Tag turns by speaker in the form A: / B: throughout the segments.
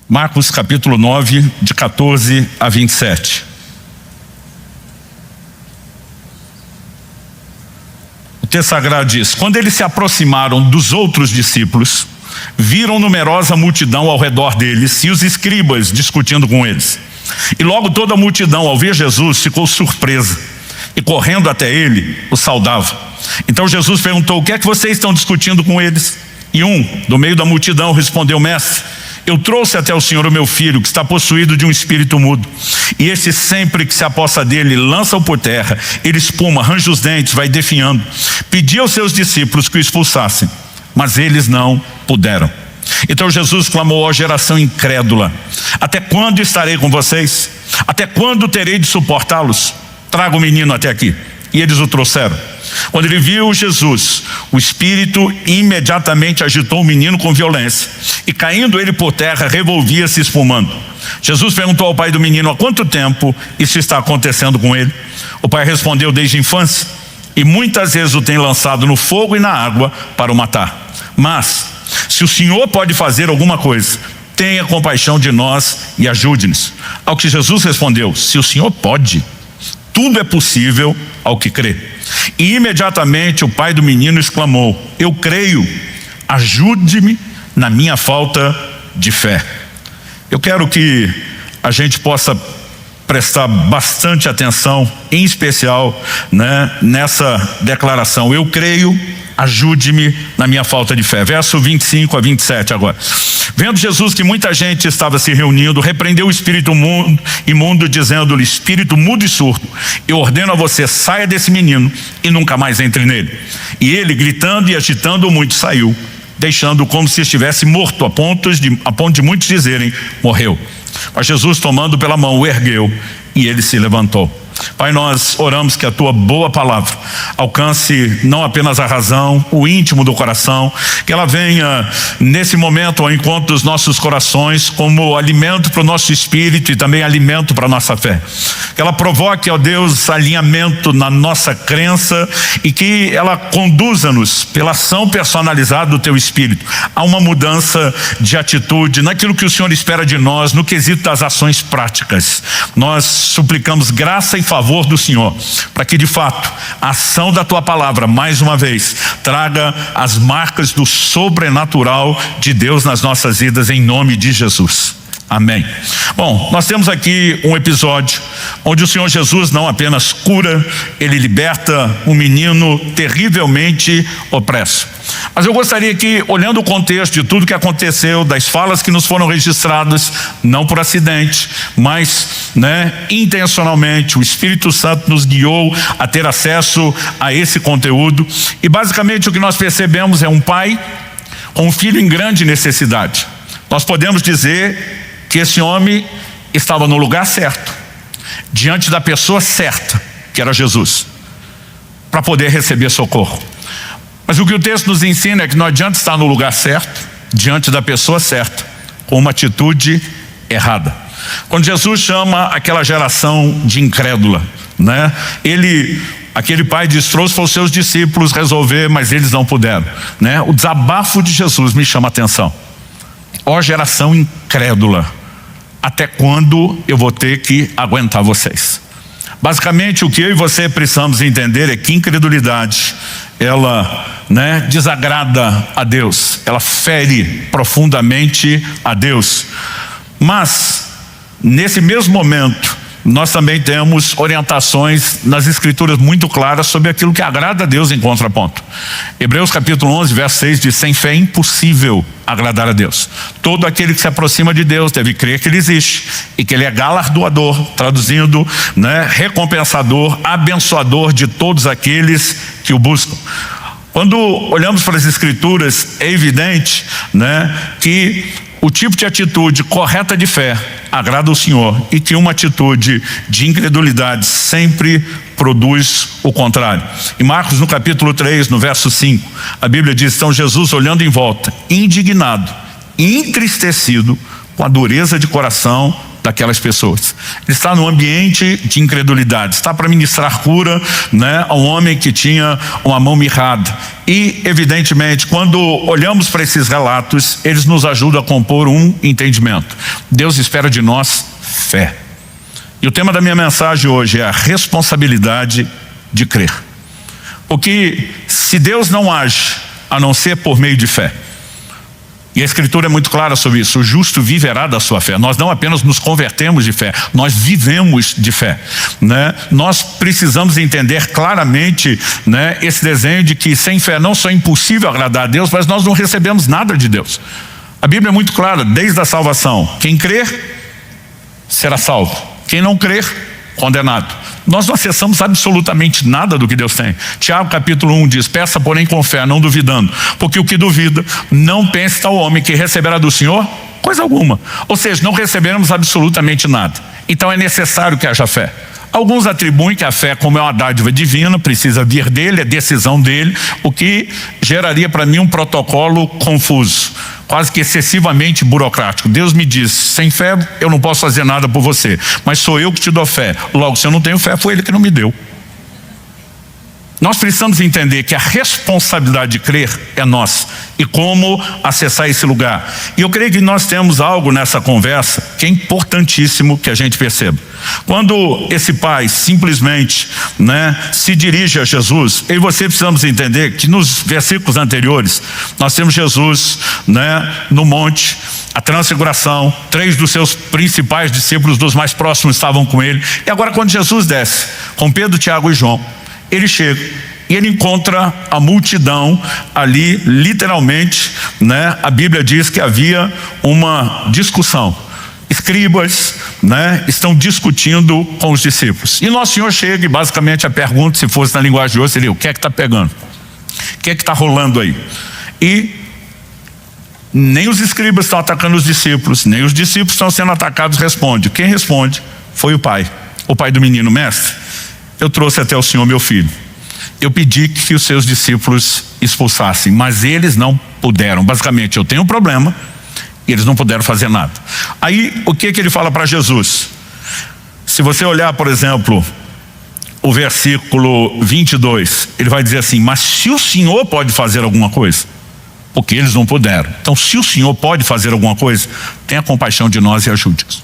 A: Marcos capítulo 9, de 14 a 27. O texto sagrado diz: quando eles se aproximaram dos outros discípulos, viram numerosa multidão ao redor deles e os escribas discutindo com eles. E logo toda a multidão, ao ver Jesus, ficou surpresa e correndo até ele, o saudava. Então Jesus perguntou: o que é que vocês estão discutindo com eles? E um, do meio da multidão, respondeu: mestre, eu trouxe até o Senhor o meu filho, que está possuído de um espírito mudo. E este, sempre que se aposta dele, lança-o por terra, ele espuma, arranja os dentes, vai definhando. Pedi aos seus discípulos que o expulsassem, mas eles não puderam. Então Jesus clamou à geração incrédula: até quando estarei com vocês? Até quando terei de suportá-los? Traga o menino até aqui. E eles o trouxeram. Quando ele viu Jesus, o espírito imediatamente agitou o menino com violência, e caindo ele por terra, revolvia-se espumando. Jesus perguntou ao pai do menino: há quanto tempo isso está acontecendo com ele? O pai respondeu: desde a infância, e muitas vezes o tem lançado no fogo e na água para o matar. Mas, se o Senhor pode fazer alguma coisa, tenha compaixão de nós e ajude-nos. Ao que Jesus respondeu: se o Senhor pode, tudo é possível ao que crê. E imediatamente o pai do menino exclamou: eu creio, ajude-me na minha falta de fé. Eu quero que a gente possa prestar bastante atenção, em especial, nessa declaração: eu creio, ajude-me na minha falta de fé. Verso 25 a 27 agora. Vendo Jesus que muita gente estava se reunindo, repreendeu o espírito imundo, dizendo-lhe: espírito mudo e surdo, eu ordeno a você, saia desse menino e nunca mais entre nele. E ele, gritando e agitando muito, saiu, deixando como se estivesse morto, a ponto de muitos dizerem: morreu. Mas Jesus, tomando pela mão, o ergueu e ele se levantou. Pai, nós oramos que a tua boa palavra alcance não apenas a razão, o íntimo do coração, que ela venha nesse momento ao encontro dos nossos corações como alimento para o nosso espírito e também alimento para a nossa fé. Que ela provoque, ó Deus, alinhamento na nossa crença e que ela conduza-nos pela ação personalizada do teu espírito a uma mudança de atitude naquilo que o Senhor espera de nós, no quesito das ações práticas. Nós suplicamos graça e favor do Senhor, para que de fato a ação da tua palavra, mais uma vez, traga as marcas do sobrenatural de Deus nas nossas vidas, em nome de Jesus. Amém. Bom, nós temos aqui um episódio onde o Senhor Jesus não apenas cura, ele liberta um menino terrivelmente opresso. Mas eu gostaria que, olhando o contexto de tudo que aconteceu, das falas que nos foram registradas, não por acidente, mas intencionalmente, o Espírito Santo nos guiou a ter acesso a esse conteúdo. E basicamente o que nós percebemos é um pai com um filho em grande necessidade. Nós podemos dizer que esse homem estava no lugar certo, diante da pessoa certa, que era Jesus, para poder receber socorro. Mas o que o texto nos ensina é que não adianta estar no lugar certo, diante da pessoa certa, com uma atitude errada. Quando Jesus chama aquela geração de incrédula, aquele pai diz: trouxe para os seus discípulos resolver, mas eles não puderam. O desabafo de Jesus me chama a atenção. Ó geração incrédula, até quando eu vou ter que aguentar vocês? Basicamente o que eu e você precisamos entender é que incredulidade, ela desagrada a Deus, ela fere profundamente a Deus. Mas nesse mesmo momento nós também temos orientações nas escrituras muito claras sobre aquilo que agrada a Deus em contraponto. Hebreus capítulo 11, verso 6 diz: sem fé é impossível agradar a Deus. Todo aquele que se aproxima de Deus deve crer que ele existe e que ele é galardoador, traduzindo, recompensador, abençoador de todos aqueles que o buscam. Quando olhamos para as escrituras, é evidente que o tipo de atitude correta de fé agrada ao Senhor e que uma atitude de incredulidade sempre produz o contrário. Em Marcos, no capítulo 3, no verso 5, a Bíblia diz: então Jesus, olhando em volta, indignado e entristecido com a dureza de coração daquelas pessoas. Ele está no ambiente de incredulidade, está para ministrar cura a um homem que tinha uma mão mirrada. E evidentemente, quando olhamos para esses relatos, eles nos ajudam a compor um entendimento. Deus espera de nós fé. E o tema da minha mensagem hoje é a responsabilidade de crer. Porque se Deus não age a não ser por meio de fé, e a Escritura é muito clara sobre isso, o justo viverá da sua fé. Nós não apenas nos convertemos de fé, nós vivemos de fé, né? Nós precisamos entender claramente, né, esse desenho de que sem fé não só é impossível agradar a Deus, mas nós não recebemos nada de Deus. A Bíblia é muito clara, desde a salvação: quem crer será salvo, quem não crer, condenado. Nós não acessamos absolutamente nada do que Deus tem. Tiago capítulo 1 diz: peça porém com fé, não duvidando, porque o que duvida não pense tal homem que receberá do Senhor coisa alguma. Ou seja, não receberemos absolutamente nada. Então é necessário que haja fé. Alguns atribuem que a fé, como é uma dádiva divina, precisa vir dele, é decisão dele, o que geraria para mim um protocolo confuso, quase que excessivamente burocrático. Deus me diz: sem fé eu não posso fazer nada por você, mas sou eu que te dou fé. Logo, se eu não tenho fé, foi ele que não me deu. Nós precisamos entender que a responsabilidade de crer é nossa. E como acessar esse lugar? E eu creio que nós temos algo nessa conversa que é importantíssimo que a gente perceba. Quando esse pai simplesmente, né, se dirige a Jesus, eu e você precisamos entender que nos versículos anteriores nós temos Jesus, né, no monte, a transfiguração, 3 dos seus principais discípulos, dos mais próximos, estavam com ele. E agora, quando Jesus desce com Pedro, Tiago e João, ele chega e ele encontra a multidão ali, literalmente, né? A Bíblia diz que havia uma discussão. Escribas, né, estão discutindo com os discípulos. E Nosso Senhor chega e basicamente a pergunta, se fosse na linguagem de hoje, seria: o que é que está pegando? O que é que está rolando aí? E nem os escribas estão atacando os discípulos, nem os discípulos estão sendo atacados. Responde. Quem responde foi o pai do menino: mestre, eu trouxe até o Senhor meu filho. Eu pedi que os seus discípulos expulsassem, mas eles não puderam. Basicamente, eu tenho um problema e eles não puderam fazer nada. Aí, o que ele fala para Jesus? Se você olhar, por exemplo, o versículo 22, ele vai dizer assim: mas se o Senhor pode fazer alguma coisa, porque eles não puderam. Então, se o Senhor pode fazer alguma coisa, tenha compaixão de nós e ajude-nos.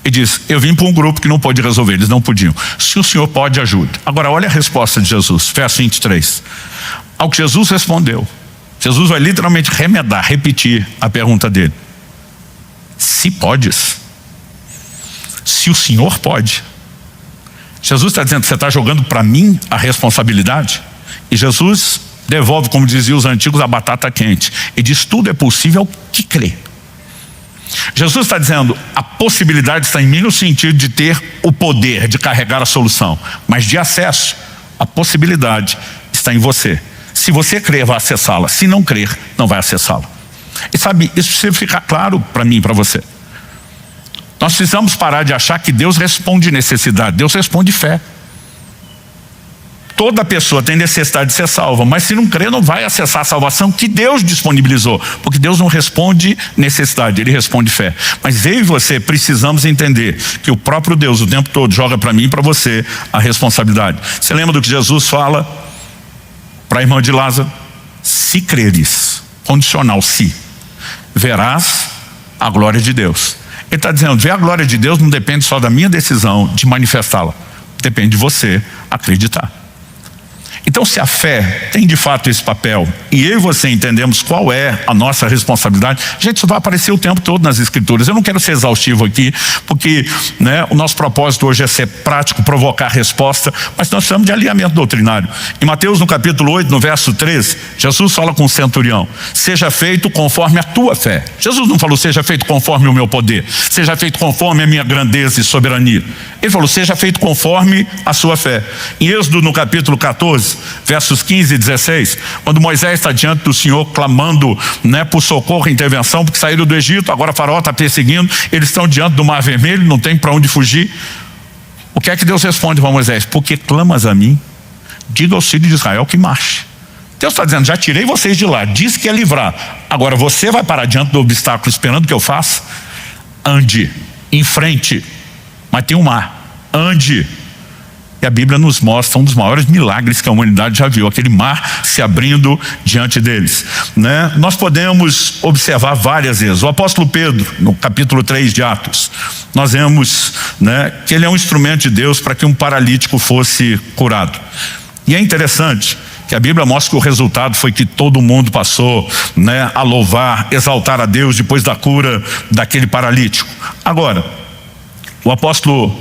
A: E diz: eu vim para um grupo que não pôde resolver, eles não podiam. Se o Senhor pode, ajude. Agora olha a resposta de Jesus, verso 23. Ao que Jesus respondeu, Jesus vai literalmente repetir a pergunta dele: se podes, se o Senhor pode. Jesus está dizendo: você está jogando para mim a responsabilidade? E Jesus devolve, como diziam os antigos, a batata quente e diz: tudo é possível ao que crê. Jesus está dizendo: a possibilidade está em mim, no sentido de ter o poder de carregar a solução, mas de acesso, a possibilidade está em você. Se você crer, vai acessá-la. Se não crer, não vai acessá-la. E sabe, isso precisa ficar claro para mim e para você. Nós precisamos parar de achar que Deus responde necessidade. Deus responde fé. Toda pessoa tem necessidade de ser salva, mas se não crer, não vai acessar a salvação que Deus disponibilizou, porque Deus não responde necessidade, Ele responde fé. Mas eu e você precisamos entender que o próprio Deus o tempo todo joga para mim e para você a responsabilidade. Você lembra do que Jesus fala para a irmã de Lázaro? Se creres, condicional, se, verás a glória de Deus. Ele está dizendo: ver a glória de Deus não depende só da minha decisão de manifestá-la, depende de você acreditar. Então, se a fé tem de fato esse papel, e eu e você entendemos qual é a nossa responsabilidade, gente, isso vai aparecer o tempo todo nas Escrituras. Eu não quero ser exaustivo aqui, porque, né, o nosso propósito hoje é ser prático, provocar resposta, mas nós precisamos de alinhamento doutrinário. Em Mateus, no capítulo 8, no verso 13, Jesus fala com o centurião: seja feito conforme a tua fé. Jesus não falou: seja feito conforme o meu poder, seja feito conforme a minha grandeza e soberania. Ele falou: seja feito conforme a sua fé. Em Êxodo, no capítulo 14, versos 15 e 16, quando Moisés está diante do Senhor clamando, né, por socorro e intervenção, porque saíram do Egito, agora o faraó está perseguindo, eles estão diante do Mar Vermelho, não tem para onde fugir. O que é que Deus responde para Moisés? Porque clamas a mim, diga aos filhos de Israel que marche. Deus está dizendo: já tirei vocês de lá, disse que ia livrar, agora você vai parar diante do obstáculo esperando que eu faça? Ande em frente, mas tem um mar, ande. E a Bíblia nos mostra um dos maiores milagres que a humanidade já viu, aquele mar se abrindo diante deles, né? Nós podemos observar várias vezes. O apóstolo Pedro, no capítulo 3 de Atos, nós vemos, né, que ele é um instrumento de Deus para que um paralítico fosse curado. E é interessante que a Bíblia mostra que o resultado foi que todo mundo passou, né, a louvar, exaltar a Deus depois da cura daquele paralítico. Agora, o apóstolo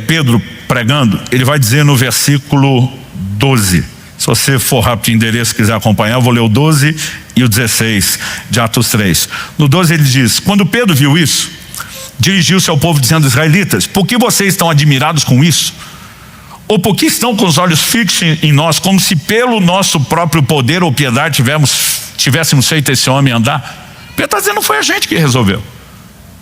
A: Pedro pregando, ele vai dizer no versículo 12, se você for rápido de endereço e quiser acompanhar, eu vou ler o 12 e o 16 de Atos 3. No 12 ele diz: quando Pedro viu isso, dirigiu-se ao povo dizendo: israelitas, por que vocês estão admirados com isso? Ou por que estão com os olhos fixos em nós, como se pelo nosso próprio poder ou piedade tivéssemos feito esse homem andar? Pedro está dizendo: não foi a gente que resolveu.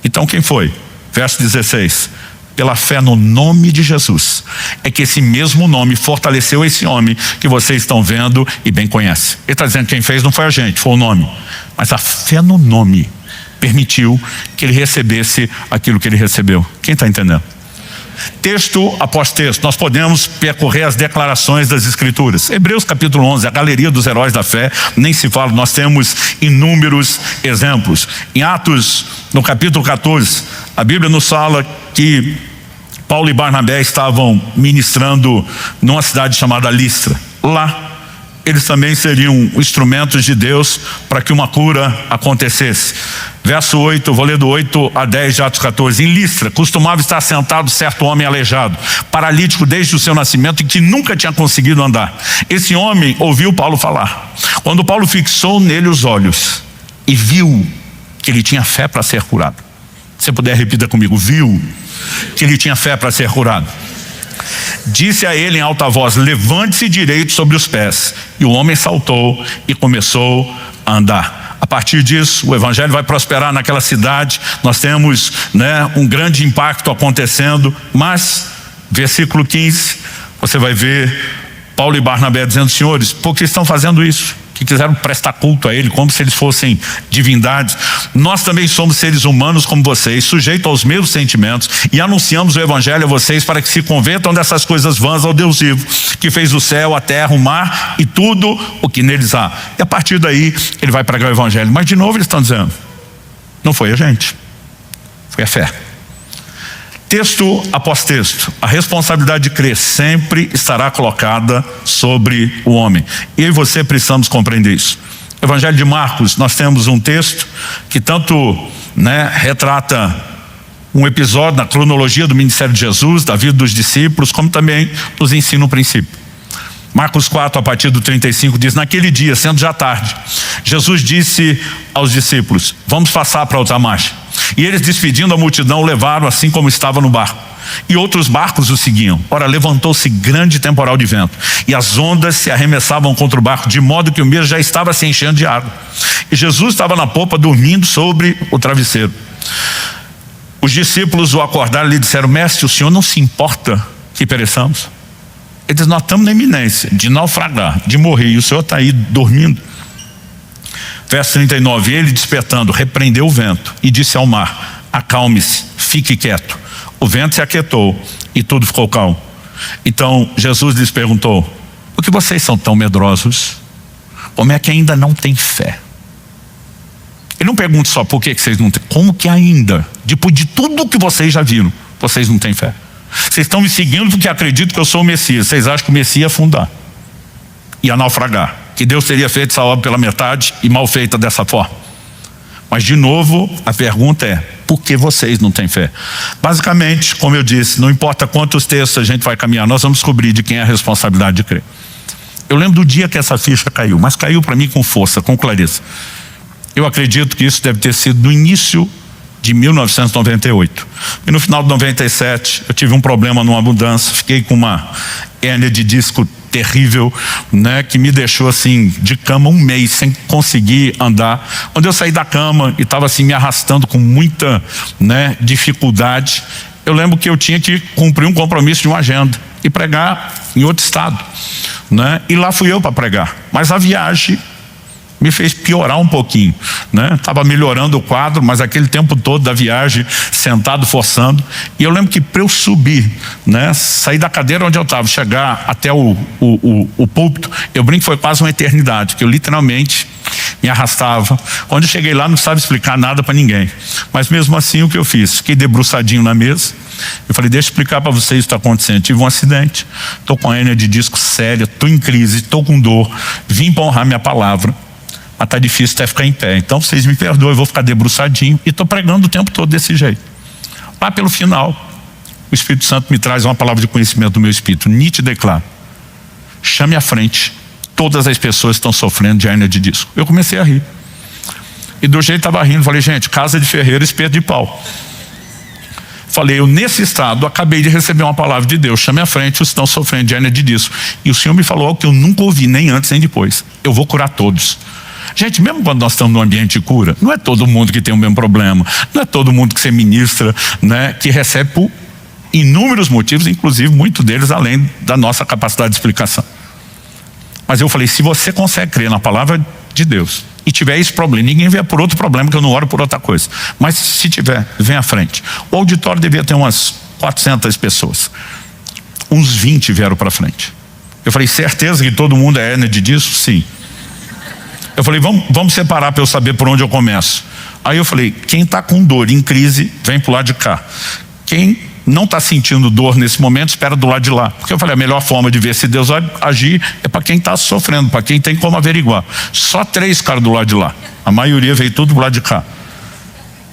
A: Então quem foi? Verso 16: pela fé no nome de Jesus, é que esse mesmo nome fortaleceu esse homem que vocês estão vendo e bem conhecem. Ele está dizendo que quem fez não foi a gente, foi o nome. Mas a fé no nome permitiu que ele recebesse aquilo que ele recebeu. Quem está entendendo? Texto após texto, nós podemos percorrer as declarações das Escrituras. Hebreus capítulo 11, a galeria dos heróis da fé, nem se fala, nós temos inúmeros exemplos. Em Atos, no capítulo 14, a Bíblia nos fala que Paulo e Barnabé estavam ministrando numa cidade chamada Listra. Lá, eles também seriam instrumentos de Deus para que uma cura acontecesse. Verso 8, eu vou ler do 8 a 10 de Atos 14. Em Listra, costumava estar sentado certo homem aleijado, paralítico desde o seu nascimento e que nunca tinha conseguido andar. Esse homem ouviu Paulo falar. Quando Paulo fixou nele os olhos e viu que ele tinha fé para ser curado. Se você puder, repita comigo: viu que ele tinha fé para ser curado. Disse a ele em alta voz: levante-se direito sobre os pés. E o homem saltou e começou a andar. A partir disso, o evangelho vai prosperar naquela cidade. Nós temos, né, um grande impacto acontecendo. Mas, versículo 15, você vai ver Paulo e Barnabé dizendo: senhores, por que estão fazendo isso? Que quiseram prestar culto a ele como se eles fossem divindades. Nós também somos seres humanos como vocês, sujeitos aos mesmos sentimentos, e anunciamos o evangelho a vocês para que se convertam dessas coisas vãs ao Deus vivo, que fez o céu, a terra, o mar e tudo o que neles há. E a partir daí ele vai pregar o evangelho. Mas de novo eles estão dizendo: não foi a gente, foi a fé. Texto após texto, a responsabilidade de crer sempre estará colocada sobre o homem. E eu e você precisamos compreender isso. Evangelho de Marcos, nós temos um texto que tanto, né, retrata um episódio na cronologia do ministério de Jesus, da vida dos discípulos, como também nos ensina o princípio. Marcos 4, a partir do 35, diz: naquele dia, sendo já tarde, Jesus disse aos discípulos: vamos passar para outra margem. E eles, despedindo a multidão, o levaram assim como estava no barco. E outros barcos o seguiam. Ora, levantou-se grande temporal de vento, e as ondas se arremessavam contra o barco, de modo que o mesmo já estava se enchendo de água. E Jesus estava na popa, dormindo sobre o travesseiro. Os discípulos o acordaram e lhe disseram: mestre, o senhor não se importa que pereçamos? Ele diz: nós estamos na iminência de naufragar, de morrer, e o senhor está aí dormindo. Verso 39, ele despertando, repreendeu o vento e disse ao mar: acalme-se, fique quieto. O vento se aquietou e tudo ficou calmo. Então Jesus lhes perguntou: por que vocês são tão medrosos? Como é que ainda não têm fé? Ele não pergunta só por que vocês não têm, como que ainda, depois de tudo que vocês já viram, vocês não têm fé? Vocês estão me seguindo porque acreditam que eu sou o Messias. Vocês acham que o Messias ia afundar, ia naufragar, que Deus teria feito essa obra pela metade e mal feita dessa forma. Mas de novo a pergunta é: por que vocês não têm fé? Basicamente, como eu disse, não importa quantos textos a gente vai caminhar, nós vamos descobrir de quem é a responsabilidade de crer. Eu lembro do dia que essa ficha caiu, mas caiu para mim com força, com clareza. Eu acredito que isso deve ter sido no início de 1998. E no final de 97 eu tive um problema numa mudança, fiquei com uma hérnia de disco terrível, né, que me deixou assim de cama um mês sem conseguir andar. Quando eu saí da cama e estava assim me arrastando com muita, né, dificuldade, eu lembro que eu tinha que cumprir um compromisso de uma agenda e pregar em outro estado, né? E lá fui eu para pregar. Mas a viagem me fez piorar um pouquinho, né? Estava melhorando o quadro, mas aquele tempo todo da viagem, sentado, forçando. E eu lembro que para eu subir, né, sair da cadeira onde eu estava, chegar até o púlpito, eu brinco que foi quase uma eternidade, que eu literalmente me arrastava. Quando eu cheguei lá, não precisava explicar nada para ninguém. Mas mesmo assim, o que eu fiz? Fiquei debruçadinho na mesa. Eu falei, deixa eu explicar para vocês o que está acontecendo. Tive um acidente, estou com a hérnia de disco séria, estou em crise, estou com dor, vim para honrar minha palavra, mas está difícil até ficar em pé. Então vocês me perdoem, eu vou ficar debruçadinho. E estou pregando o tempo todo desse jeito. Lá pelo final, o Espírito Santo me traz uma palavra de conhecimento do meu espírito, nítido e claro. Chame à frente todas as pessoas que estão sofrendo de hérnia de disco. Eu comecei a rir. E do jeito que estava rindo, falei, gente, casa de ferreiro, espeto de pau. Falei, eu nesse estado acabei de receber uma palavra de Deus, chame à frente os que estão sofrendo de hérnia de disco. E o Senhor me falou algo que eu nunca ouvi, nem antes nem depois. Eu vou curar todos. Gente, mesmo quando nós estamos num ambiente de cura, não é todo mundo que tem o mesmo problema, não é todo mundo que você ministra, né, que recebe por inúmeros motivos, inclusive muitos deles além da nossa capacidade de explicação. Mas eu falei, se você consegue crer na palavra de Deus e tiver esse problema, ninguém vê por outro problema, que eu não oro por outra coisa, mas se tiver, vem à frente. O auditório devia ter umas 400 pessoas, uns 20 vieram para frente. Eu falei, certeza que todo mundo é hérnia de disco? Sim. Eu falei, vamos separar para eu saber por onde eu começo. Aí eu falei, quem está com dor, em crise, vem para o lado de cá. Quem não está sentindo dor nesse momento, espera do lado de lá. Porque eu falei, a melhor forma de ver se Deus vai agir é para quem está sofrendo, para quem tem como averiguar. Só 3 ficaram do lado de lá. A maioria veio tudo do lado de cá.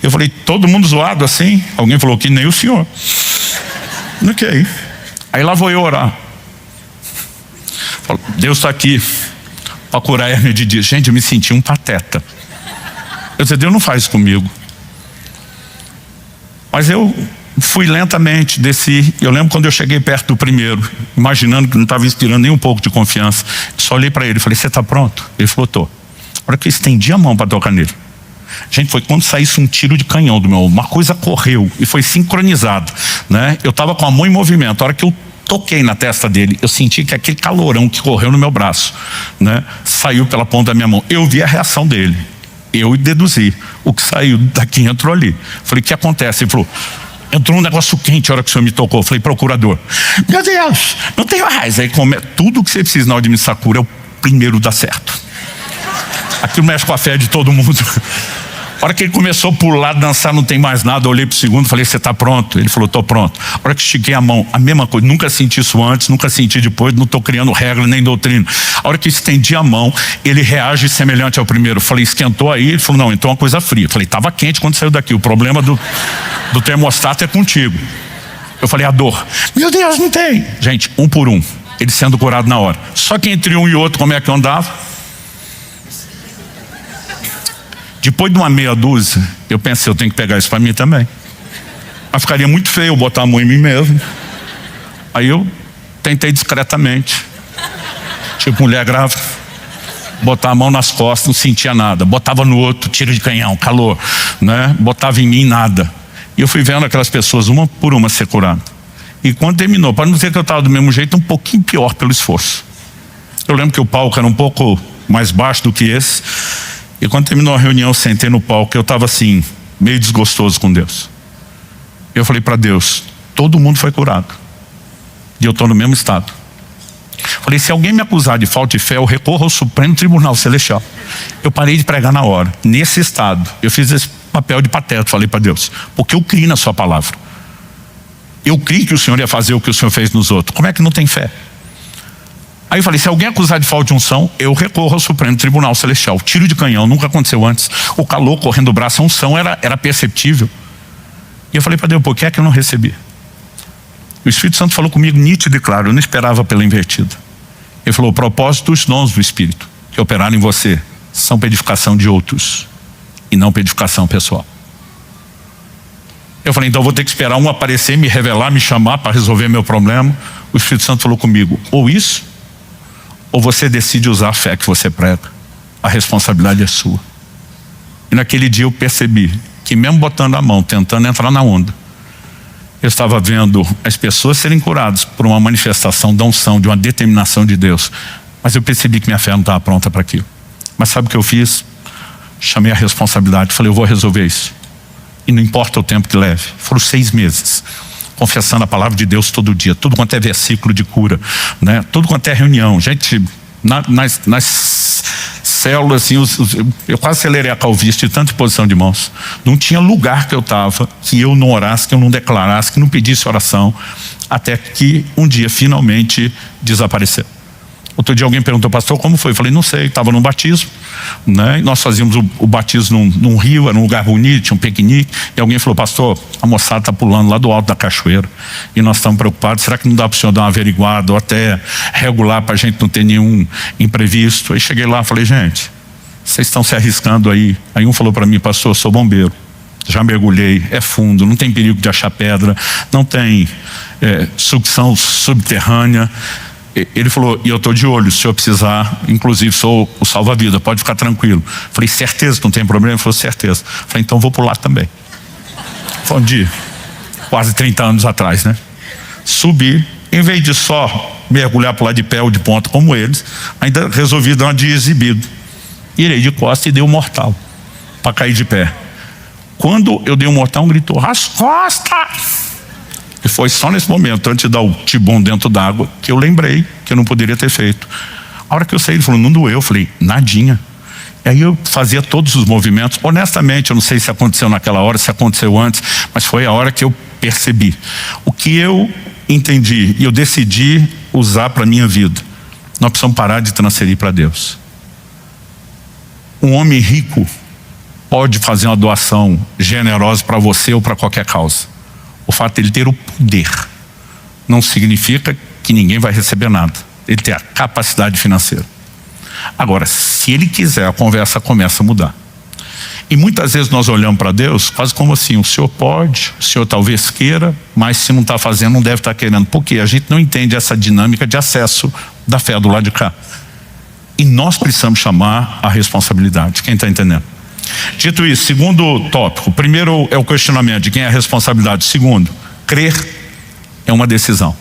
A: Eu falei, todo mundo zoado assim? Alguém falou que nem o senhor. Ok. Aí lá vou eu orar. Falo, Deus está aqui para curar a hérnia de disco. Gente, eu me senti um pateta. Eu disse, Deus não faz isso comigo. Mas eu fui lentamente, desci. Eu lembro quando eu cheguei perto do primeiro, imaginando que não estava inspirando nem um pouco de confiança, só olhei para ele e falei, você está pronto? Ele falou, tô. A hora que eu estendi a mão para tocar nele, gente, foi quando saísse um tiro de canhão do meu ombro. Uma coisa correu e foi sincronizado, né? Eu estava com a mão em movimento. A hora que eu toquei na testa dele, eu senti que aquele calorão que correu no meu braço, né, saiu pela ponta da minha mão. Eu vi a reação dele, eu deduzi. O que saiu daqui entrou ali. Falei, o que acontece? Ele falou, entrou um negócio quente a hora que o senhor me tocou. Eu falei, procurador, meu Deus, não tenho mais. Aí tudo que você precisa na hora de administrar cura é o primeiro dar certo. Aquilo mexe com a fé de todo mundo. A hora que ele começou a pular, dançar, não tem mais nada, eu olhei pro segundo, falei, você está pronto? Ele falou, tô pronto. A hora que estiquei a mão, a mesma coisa, nunca senti isso antes, nunca senti depois, não estou criando regra nem doutrina. A hora que estendi a mão, ele reage semelhante ao primeiro. Falei, esquentou aí? Ele falou, não, então uma coisa fria. Falei, estava quente quando saiu daqui, o problema do termostato é contigo. Eu falei, a dor. Meu Deus, não tem. Gente, um por um, ele sendo curado na hora. Só que entre um e outro, como é que eu andava? Depois de uma meia dúzia, eu pensei, eu tenho que pegar isso para mim também. Mas ficaria muito feio eu botar a mão em mim mesmo. Aí eu tentei discretamente, tipo mulher grávida, botar a mão nas costas, não sentia nada. Botava no outro, tiro de canhão, calor, né? Botava em mim, nada. E eu fui vendo aquelas pessoas, uma por uma, ser curado. E quando terminou, para não dizer que eu estava do mesmo jeito, um pouquinho pior pelo esforço. Eu lembro que o palco era um pouco mais baixo do que esse. E quando terminou a reunião, eu sentei no palco, eu estava assim, meio desgostoso com Deus. Eu falei para Deus, todo mundo foi curado. E eu estou no mesmo estado. Falei, se alguém me acusar de falta de fé, eu recorro ao Supremo Tribunal Celestial. Eu parei de pregar na hora. Nesse estado, eu fiz esse papel de pateta, falei para Deus, porque eu criei na sua palavra. Eu criei que o Senhor ia fazer o que o Senhor fez nos outros. Como é que não tem fé? Aí eu falei, se alguém acusar de falta de unção, eu recorro ao Supremo Tribunal Celestial. Tiro de canhão, nunca aconteceu antes. O calor correndo do braço, a unção era perceptível. E eu falei para Deus, por que é que eu não recebi? O Espírito Santo falou comigo nítido e claro, eu não esperava pela invertida. Ele falou, o propósito dos dons do Espírito que operaram em você são para edificação de outros e não para edificação pessoal. Eu falei, então eu vou ter que esperar um aparecer, me revelar, me chamar para resolver meu problema. O Espírito Santo falou comigo, ou isso, ou você decide usar a fé que você prega. A responsabilidade é sua. E naquele dia eu percebi que mesmo botando a mão, tentando entrar na onda, eu estava vendo as pessoas serem curadas por uma manifestação da unção, de uma determinação de Deus. Mas eu percebi que minha fé não estava pronta para aquilo. Mas sabe o que eu fiz? Chamei a responsabilidade, falei, eu vou resolver isso. E não importa o tempo que leve. Foram 6 meses, confessando a palavra de Deus todo dia, tudo quanto é versículo de cura, né? Tudo quanto é reunião. Gente, nas células, assim, eu quase acelerei a calvície de tanta posição de mãos. Não tinha lugar que eu estava que eu não orasse, que eu não declarasse, que não pedisse oração, até que um dia finalmente desapareceu. Outro dia alguém perguntou, pastor, como foi? Eu falei, não sei, estava num batismo, né? E nós fazíamos o batismo num rio, era um lugar bonito, tinha um piquenique, e alguém falou, pastor, a moçada está pulando lá do alto da cachoeira, e nós estamos preocupados, será que não dá para o senhor dar uma averiguada, ou até regular para a gente não ter nenhum imprevisto? Aí cheguei lá e falei, gente, vocês estão se arriscando aí. Aí um falou para mim, pastor, eu sou bombeiro, já mergulhei, é fundo, não tem perigo de achar pedra, não tem sucção subterrânea. Ele falou, e eu estou de olho, se eu precisar, inclusive sou o salva-vida, pode ficar tranquilo. Falei, certeza, não tem problema? Ele falou, certeza. Falei, então vou pular também. Foi um dia, quase 30 anos atrás, né? Subi, em vez de só mergulhar para lá de pé ou de ponta como eles, ainda resolvi dar uma de exibido. Irei de costas e dei um mortal para cair de pé. Quando eu dei um mortal, um gritou, as costas! E foi só nesse momento, antes de dar o tibum dentro d'água, que eu lembrei que eu não poderia ter feito. A hora que eu saí, ele falou, não doeu. Eu falei, nadinha. E aí eu fazia todos os movimentos. Honestamente, eu não sei se aconteceu naquela hora, se aconteceu antes, mas foi a hora que eu percebi. O que eu entendi e eu decidi usar para a minha vida. Nós precisamos parar de transferir para Deus. Um homem rico pode fazer uma doação generosa para você ou para qualquer causa. O fato de ele ter o poder não significa que ninguém vai receber nada. Ele tem a capacidade financeira. Agora, se ele quiser, a conversa começa a mudar. E muitas vezes nós olhamos para Deus quase como assim, o senhor pode, o senhor talvez queira, mas se não está fazendo, não deve estar querendo. Por quê? A gente não entende essa dinâmica de acesso da fé do lado de cá. E nós precisamos chamar a responsabilidade. Quem está entendendo? Dito isso, segundo tópico, primeiro é o questionamento de quem é a responsabilidade. Segundo, crer é uma decisão.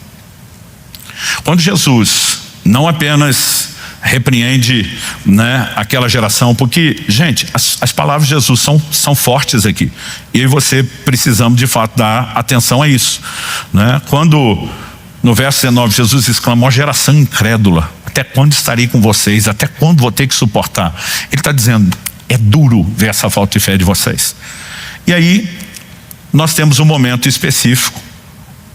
A: Quando Jesus não apenas repreende, né, aquela geração, porque, gente, as palavras de Jesus são fortes aqui, e eu e você precisamos de fato dar atenção a isso, né? Quando no verso 19 Jesus exclama, ó geração incrédula, até quando estarei com vocês, até quando vou ter que suportar? Ele está dizendo, é duro ver essa falta de fé de vocês. E aí nós temos um momento específico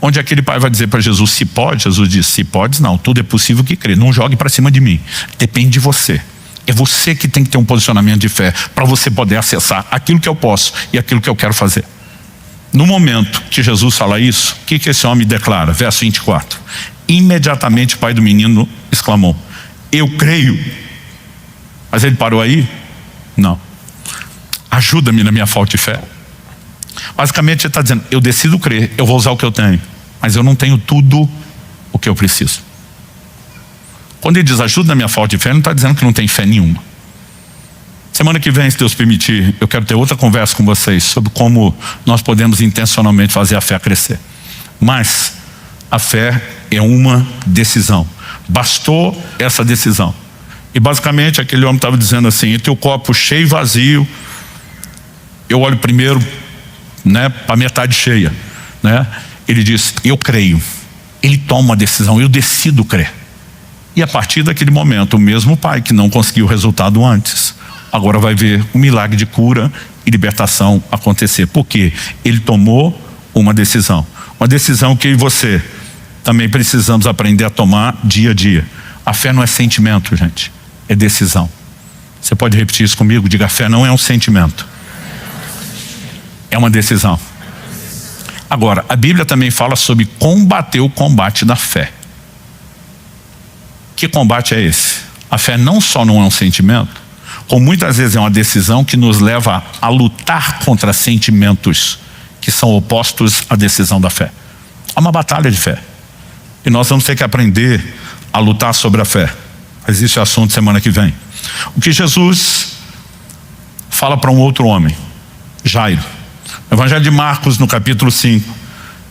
A: onde aquele pai vai dizer para Jesus, se pode? Jesus diz, se pode não, tudo é possível que crê, não jogue para cima de mim, depende de você. É você que tem que ter um posicionamento de fé para você poder acessar aquilo que eu posso e aquilo que eu quero fazer. No momento que Jesus fala isso, o que esse homem declara? Verso 24, imediatamente o pai do menino exclamou, eu creio. Mas ele parou aí? Não. Ajuda-me na minha falta de fé. Basicamente ele está dizendo, eu decido crer, eu vou usar o que eu tenho, mas eu não tenho tudo o que eu preciso. Quando ele diz ajuda na minha falta de fé, ele não está dizendo que não tem fé nenhuma. Semana que vem, se Deus permitir, eu quero ter outra conversa com vocês sobre como nós podemos intencionalmente fazer a fé crescer. Mas a fé é uma decisão. Bastou essa decisão. E basicamente aquele homem estava dizendo assim, entre o copo cheio e vazio, eu olho primeiro, né, para a metade cheia, né? Ele diz, eu creio. Ele toma uma decisão, eu decido crer. E a partir daquele momento, o mesmo pai que não conseguiu o resultado antes, agora vai ver um milagre de cura e libertação acontecer. Por quê? Ele tomou uma decisão. Uma decisão que eu e você também precisamos aprender a tomar dia a dia. A fé não é sentimento, gente. É decisão. Você pode repetir isso comigo? Diga, a fé não é um sentimento. É uma decisão. Agora, a Bíblia também fala sobre combater o combate da fé. Que combate é esse? A fé não só não é um sentimento, como muitas vezes é uma decisão que nos leva a lutar contra sentimentos que são opostos à decisão da fé. É uma batalha de fé. E nós vamos ter que aprender a lutar sobre a fé. Mas isso é assunto semana que vem. O que Jesus fala para um outro homem, Jairo. No Evangelho de Marcos, no capítulo 5,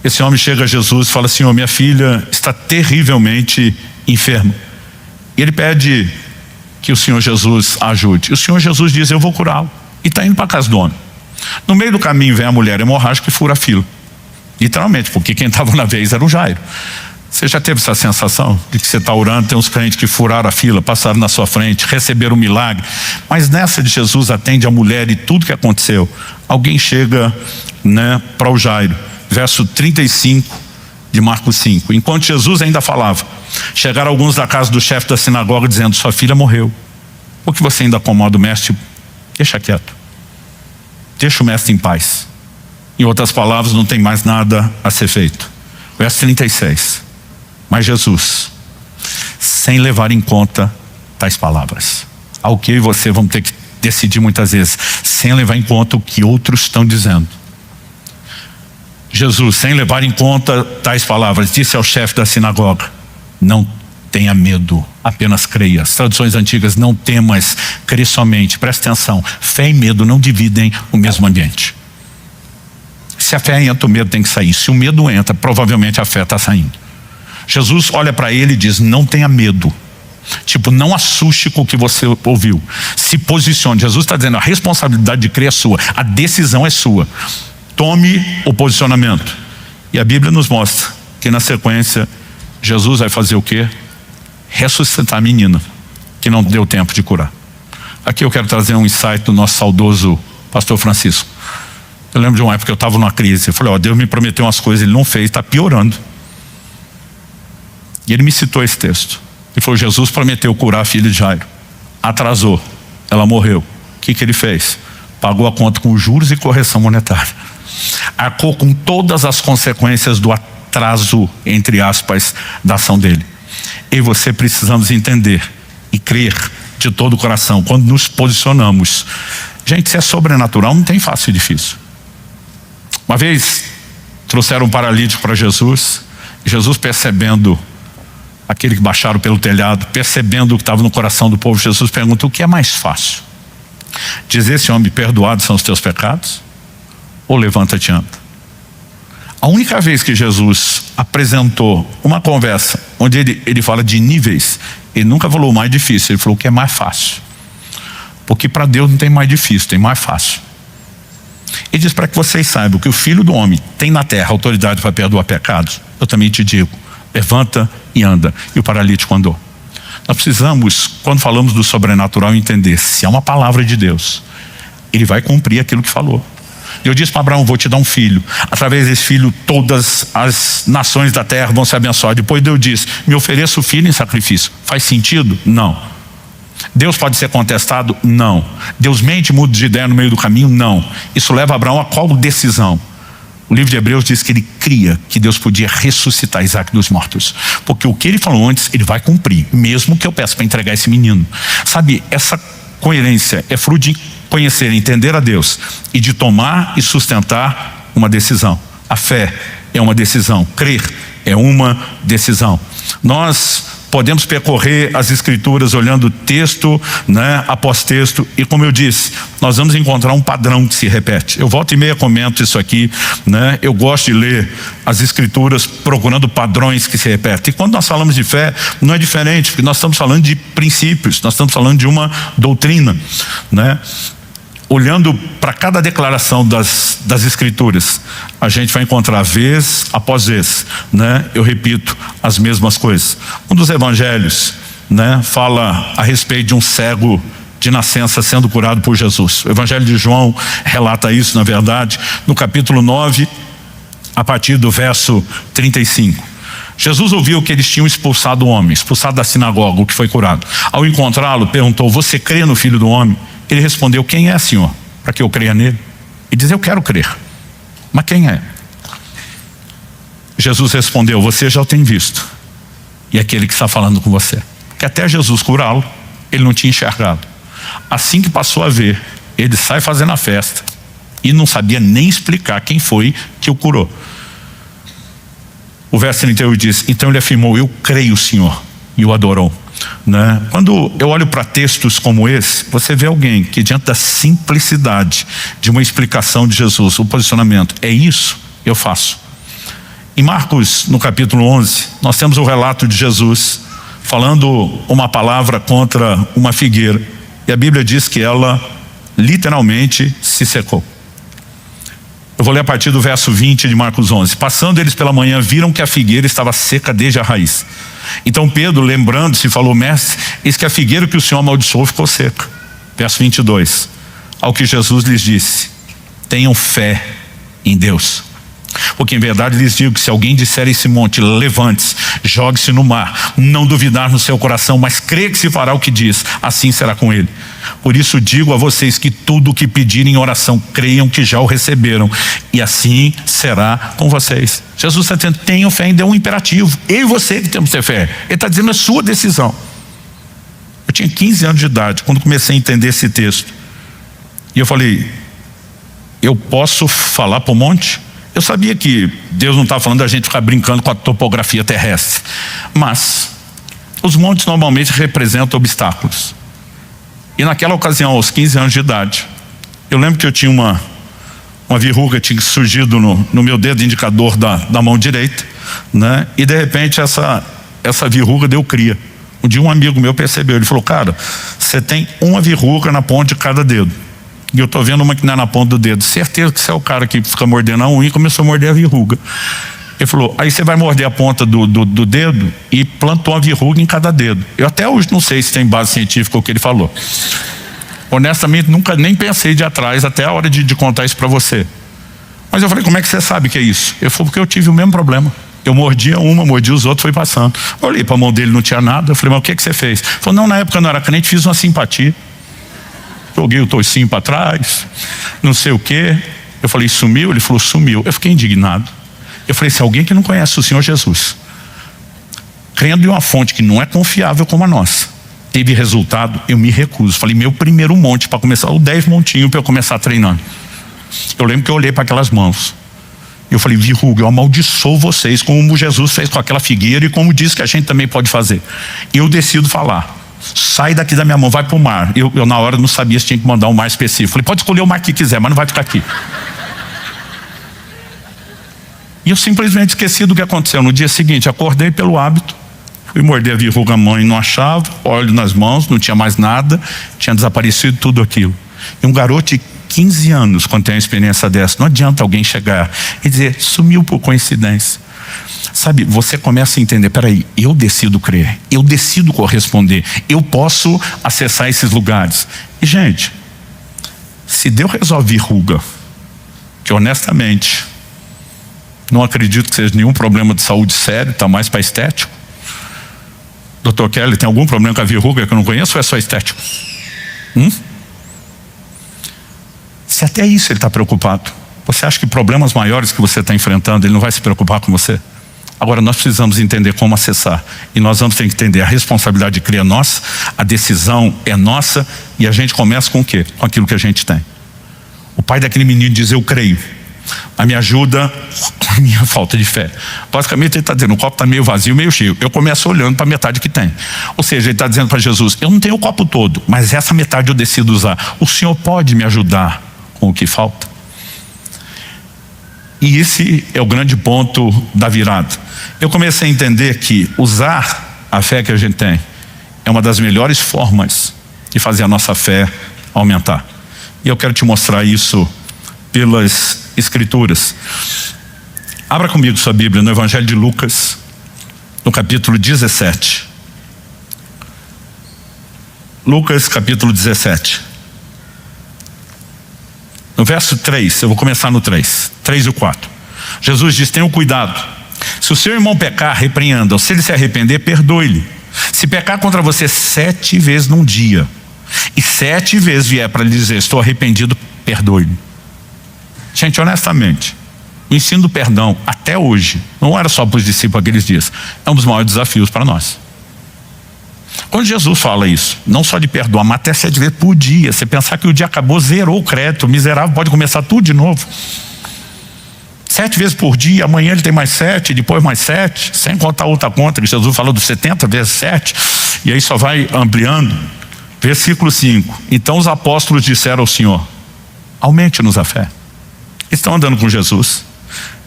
A: esse homem chega a Jesus e fala assim, minha filha está terrivelmente enferma. E ele pede que o Senhor Jesus ajude. E o Senhor Jesus diz: eu vou curá-lo. E está indo para a casa do homem. No meio do caminho vem a mulher hemorrágica e fura a fila. Literalmente, porque quem estava na vez era o Jairo. Você já teve essa sensação de que você está orando, tem uns crentes que furaram a fila, passaram na sua frente, receberam um milagre, mas nessa de Jesus atende a mulher e tudo que aconteceu, alguém chega, para o Jairo, verso 35 de Marcos 5. Enquanto Jesus ainda falava, chegaram alguns da casa do chefe da sinagoga dizendo: sua filha morreu. Por que você ainda acomoda o mestre? Deixa quieto, deixa o mestre em paz. Em outras palavras, não tem mais nada a ser feito. Verso 36. Mas Jesus, sem levar em conta tais palavras, ao que eu e você vamos ter que decidir muitas vezes, sem levar em conta o que outros estão dizendo. Jesus, sem levar em conta tais palavras, disse ao chefe da sinagoga: não tenha medo, apenas creia. As traduções antigas: não temas, crê somente. Presta atenção, fé e medo não dividem o mesmo ambiente. Se a fé entra, o medo tem que sair. Se o medo entra, provavelmente a fé está saindo. Jesus olha para ele e diz: não tenha medo. Tipo, não assuste com o que você ouviu. Se posicione. Jesus está dizendo: a responsabilidade de crer é sua, a decisão é sua. Tome o posicionamento. E a Bíblia nos mostra que na sequência Jesus vai fazer o quê? Ressuscitar a menina que não deu tempo de curar. Aqui eu quero trazer um insight do nosso saudoso pastor Francisco. Eu lembro de uma época que eu estava numa crise. Eu falei: Deus me prometeu umas coisas, Ele não fez, está piorando. E ele me citou esse texto. Ele falou: Jesus prometeu curar a filha de Jairo, atrasou, ela morreu. O que ele fez? Pagou a conta com juros e correção monetária. Arcou com todas as consequências do atraso, entre aspas, da ação dele. Eu e você precisamos entender e crer de todo o coração quando nos posicionamos. Gente, se é sobrenatural, não tem fácil e difícil. Uma vez trouxeram um paralítico para Jesus. Jesus, percebendo aquele que baixaram pelo telhado, percebendo o que estava no coração do povo, Jesus pergunta: o que é mais fácil? Dizer esse homem: perdoados são os teus pecados? Ou levanta-te e anda? A única vez que Jesus apresentou uma conversa onde ele fala de níveis, ele nunca falou o mais difícil, ele falou o que é mais fácil. Porque para Deus não tem mais difícil, tem mais fácil. Ele diz: para que vocês saibam que o Filho do Homem tem na terra autoridade para perdoar pecados, eu também te digo: levanta e anda. E o paralítico andou. Nós precisamos, quando falamos do sobrenatural, entender: se é uma palavra de Deus, Ele vai cumprir aquilo que falou. Eu disse para Abraão: vou te dar um filho, através desse filho todas as nações da terra vão se abençoar. Depois Deus disse: me ofereça o filho em sacrifício. Faz sentido? Não. Deus pode ser contestado? Não. Deus mente, muda de ideia no meio do caminho? Não. Isso leva Abraão a qual decisão? O livro de Hebreus diz que ele cria que Deus podia ressuscitar Isaac dos mortos, porque o que ele falou antes, ele vai cumprir, mesmo que eu peça para entregar esse menino. Sabe, essa coerência é fruto de conhecer, entender a Deus e de tomar e sustentar uma decisão. A fé é uma decisão, crer é uma decisão. Nós podemos percorrer as escrituras olhando texto, após texto, e como eu disse, nós vamos encontrar um padrão que se repete. Eu volta e meia comento isso aqui, eu gosto de ler as escrituras procurando padrões que se repetem. E quando nós falamos de fé, não é diferente, porque nós estamos falando de princípios, nós estamos falando de uma doutrina, Olhando para cada declaração das escrituras, a gente vai encontrar vez após vez, eu repito as mesmas coisas. Um dos evangelhos, fala a respeito de um cego de nascença sendo curado por Jesus. O evangelho de João relata isso, na verdade, no capítulo 9, a partir do verso 35. Jesus ouviu que eles tinham expulsado o homem, expulsado da sinagoga, o que foi curado. Ao encontrá-lo, perguntou: você crê no Filho do Homem? Ele respondeu: quem é, Senhor, para que eu creia nele? E diz: eu quero crer. Mas quem é? Jesus respondeu: você já o tem visto, e é aquele que está falando com você. Que até Jesus curá-lo, ele não tinha enxergado. Assim que passou a ver, ele sai fazendo a festa e não sabia nem explicar quem foi que o curou. O verso 38 diz: então ele afirmou: eu creio, Senhor, e o adorou. Quando eu olho para textos como esse, você vê alguém que, diante da simplicidade de uma explicação de Jesus, o posicionamento: é isso, eu faço. Em Marcos, no capítulo 11, nós temos o relato de Jesus falando uma palavra contra uma figueira, e a Bíblia diz que ela literalmente se secou. Eu vou ler a partir do verso 20 de Marcos 11. Passando eles pela manhã, viram que a figueira estava seca desde a raiz. Então Pedro, lembrando-se, falou: mestre, eis que a figueira que o Senhor amaldiçoou ficou seca. Verso 22. Ao que Jesus lhes disse: tenham fé em Deus. Porque em verdade lhes digo que se alguém disser a esse monte: levante-se, jogue-se no mar, não duvidar no seu coração, mas crê que se fará o que diz, assim será com ele. Por isso digo a vocês que tudo o que pedirem em oração, creiam que já o receberam, e assim será com vocês. Jesus está dizendo: tenham fé em Deus, um imperativo. Eu e você que temos que ter fé. Ele está dizendo: é sua decisão. Eu tinha 15 anos de idade quando comecei a entender esse texto, e eu falei: eu posso falar para o monte? Eu sabia que Deus não estava falando da gente ficar brincando com a topografia terrestre, mas os montes normalmente representam obstáculos. E naquela ocasião, aos 15 anos de idade, eu lembro que eu tinha uma verruga tinha surgido no meu dedo indicador da mão direita, né? E de repente essa verruga deu cria. Um dia um amigo meu percebeu, ele falou: cara, você tem uma verruga na ponta de cada dedo. E eu estou vendo uma que não é na ponta do dedo. Certeza que você é o cara que fica mordendo a unha e começou a morder a verruga. Ele falou: aí você vai morder a ponta do dedo, e plantou uma verruga em cada dedo. Eu até hoje não sei se tem base científica o que ele falou. Honestamente, nunca nem pensei de atrás até a hora de contar isso para você. Mas eu falei: como é que você sabe que é isso? Ele falou: porque eu tive o mesmo problema. Eu mordia uma, mordia os outros, foi passando. Eu olhei para a mão dele, não tinha nada. Eu falei: mas o que você fez? Ele falou: não, na época eu não era crente, fiz uma simpatia. Joguei o toicinho para trás, não sei o quê. Eu falei: sumiu? Ele falou: sumiu. Eu fiquei indignado. Eu falei: se alguém que não conhece o Senhor Jesus, crendo em uma fonte que não é confiável como a nossa, teve resultado, eu me recuso. Falei: meu primeiro monte para começar, ou 10 montinhos para eu começar treinando. Eu lembro que eu olhei para aquelas mãos. Eu falei: verruga, eu amaldiçoo vocês, como Jesus fez com aquela figueira e como diz que a gente também pode fazer. E eu decido falar: sai daqui da minha mão, vai para o mar. Eu na hora não sabia se tinha que mandar um mar específico. Falei: pode escolher o mar que quiser, mas não vai ficar aqui. E eu simplesmente esqueci do que aconteceu. No dia seguinte, acordei pelo hábito, fui morder a verruga, a mãe não achava, olho nas mãos, não tinha mais nada, tinha desaparecido tudo aquilo. E um garoto de 15 anos, quando tem uma experiência dessa, não adianta alguém chegar e dizer: sumiu por coincidência. Sabe, você começa a entender: peraí, eu decido crer, eu decido corresponder, eu posso acessar esses lugares. E gente, se Deus resolve verruga, que honestamente não acredito que seja nenhum problema de saúde sério, está mais para estético. Dr. Kelly, tem algum problema com a verruga que eu não conheço, ou é só estético? Se até isso ele está preocupado, você acha que problemas maiores que você está enfrentando, ele não vai se preocupar com você? Agora nós precisamos entender como acessar, e nós vamos ter que entender: a responsabilidade de crer é nossa, a decisão é nossa, e a gente começa com o quê? Com aquilo que a gente tem. O pai daquele menino diz: eu creio, a me ajuda com a minha falta de fé. Basicamente ele está dizendo: o copo está meio vazio, meio cheio. Eu começo olhando para a metade que tem. Ou seja, ele está dizendo para Jesus: eu não tenho o copo todo, mas essa metade eu decido usar. O Senhor pode me ajudar com o que falta? E esse é o grande ponto da virada. Eu comecei a entender que usar a fé que a gente tem é uma das melhores formas de fazer a nossa fé aumentar. E eu quero te mostrar isso pelas Escrituras. Abra comigo sua Bíblia no Evangelho de Lucas, no capítulo 17. Lucas, capítulo 17. No verso 3, eu vou começar no 3 e o 4. Jesus diz: tenham cuidado. Se o seu irmão pecar, repreenda-o. Se ele se arrepender, perdoe-lhe. Se pecar contra você 7 vezes num dia, e 7 vezes vier para lhe dizer: estou arrependido, perdoe-lhe. Gente, honestamente, o ensino do perdão, até hoje, não era só para os discípulos aqueles dias, é um dos maiores desafios para nós. Quando Jesus fala isso, não só de perdoar, mas até 7 vezes por dia. Você pensar que o dia acabou, zerou o crédito, o miserável pode começar tudo de novo. 7 vezes por dia, amanhã ele tem mais 7, depois mais 7, sem contar outra conta, que Jesus falou dos 70 vezes 7, e aí só vai ampliando. Versículo 5. Então os apóstolos disseram ao Senhor: aumente-nos a fé. Eles estão andando com Jesus,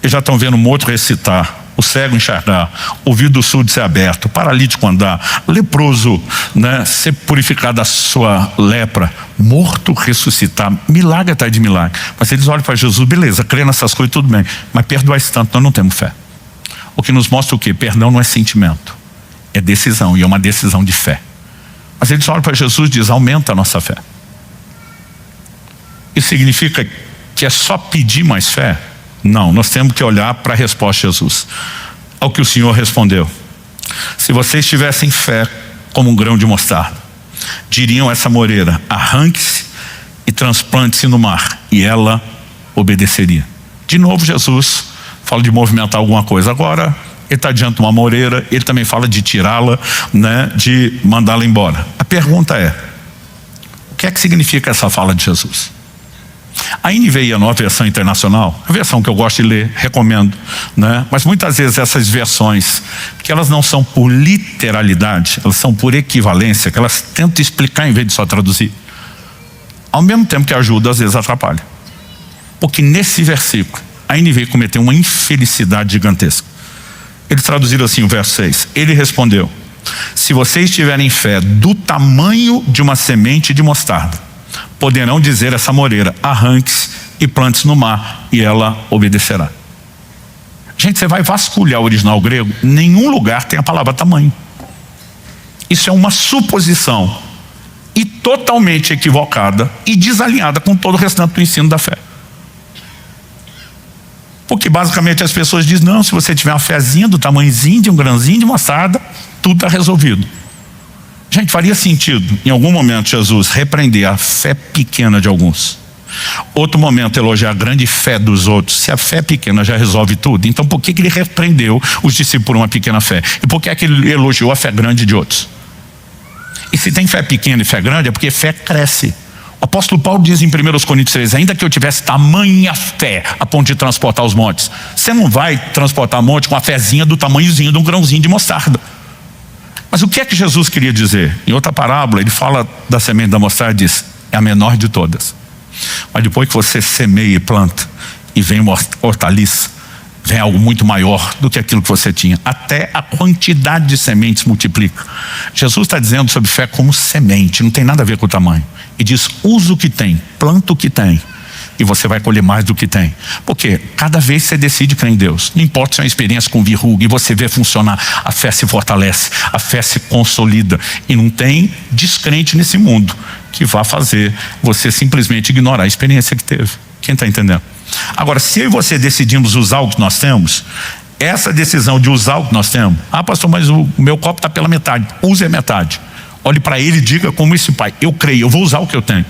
A: eles já estão vendo um outro recitar o cego enxergar, ouvido surdo ser aberto, paralítico andar, leproso, né, ser purificado da sua lepra, morto ressuscitar, milagre atrás de milagre. Mas eles olham para Jesus, beleza, crê nessas coisas, tudo bem, mas perdoar esse tanto, nós não temos fé. O que nos mostra o quê? Perdão não é sentimento, é decisão, e é uma decisão de fé. Mas eles olham para Jesus e dizem, aumenta a nossa fé. Isso significa que é só pedir mais fé? Não, nós temos que olhar para a resposta de Jesus. Ao que o Senhor respondeu: se vocês tivessem fé como um grão de mostarda, diriam a essa moreira, arranque-se e transplante-se no mar, e ela obedeceria. De novo Jesus fala de movimentar alguma coisa. Agora ele está diante de uma moreira, ele também fala de tirá-la, né, de mandá-la embora. A pergunta é, o que é que significa essa fala de Jesus? A NVI, a nova versão internacional, a versão que eu gosto de ler, recomendo, né? Mas muitas vezes essas versões, que elas não são por literalidade, elas são por equivalência, que elas tentam explicar em vez de só traduzir, ao mesmo tempo que ajuda, às vezes atrapalha. Porque nesse versículo, a NVI cometeu uma infelicidade gigantesca. Eles traduziram assim o verso 6. Ele respondeu: se vocês tiverem fé do tamanho de uma semente de mostarda, poderão dizer a essa moreira, arranque-se e plante-se no mar, e ela obedecerá. Gente, você vai vasculhar o original grego, nenhum lugar tem a palavra tamanho. Isso é uma suposição, e totalmente equivocada e desalinhada com todo o restante do ensino da fé. Porque basicamente as pessoas dizem, não, se você tiver uma fezinha do tamanhozinho de um grãozinho de mostarda, tudo está resolvido. Gente, faria sentido, em algum momento, Jesus repreender a fé pequena de alguns. Outro momento, elogiar a grande fé dos outros. Se a fé pequena já resolve tudo, então por que ele repreendeu os discípulos por uma pequena fé? E por que é que ele elogiou a fé grande de outros? E se tem fé pequena e fé grande, é porque fé cresce. O apóstolo Paulo diz em 1 Coríntios 3, ainda que eu tivesse tamanha fé a ponto de transportar os montes, você não vai transportar monte com a fezinha do tamanhozinho de um grãozinho de mostarda. Mas o que é que Jesus queria dizer? Em outra parábola, ele fala da semente da mostarda e diz, é a menor de todas. Mas depois que você semeia e planta, e vem uma hortaliça, vem algo muito maior do que aquilo que você tinha. Até a quantidade de sementes multiplica. Jesus está dizendo sobre fé como semente, não tem nada a ver com o tamanho. E diz, usa o que tem, planta o que tem, e você vai colher mais do que tem. Porque cada vez você decide crer em Deus, não importa se é uma experiência com verruga, e você vê funcionar, a fé se fortalece, a fé se consolida, e não tem descrente nesse mundo que vá fazer você simplesmente ignorar a experiência que teve. Quem está entendendo? Agora, se eu e você decidimos usar o que nós temos, essa decisão de usar o que nós temos, pastor, mas o meu copo está pela metade, use a metade, olhe para ele e diga como esse pai, eu creio, eu vou usar o que eu tenho,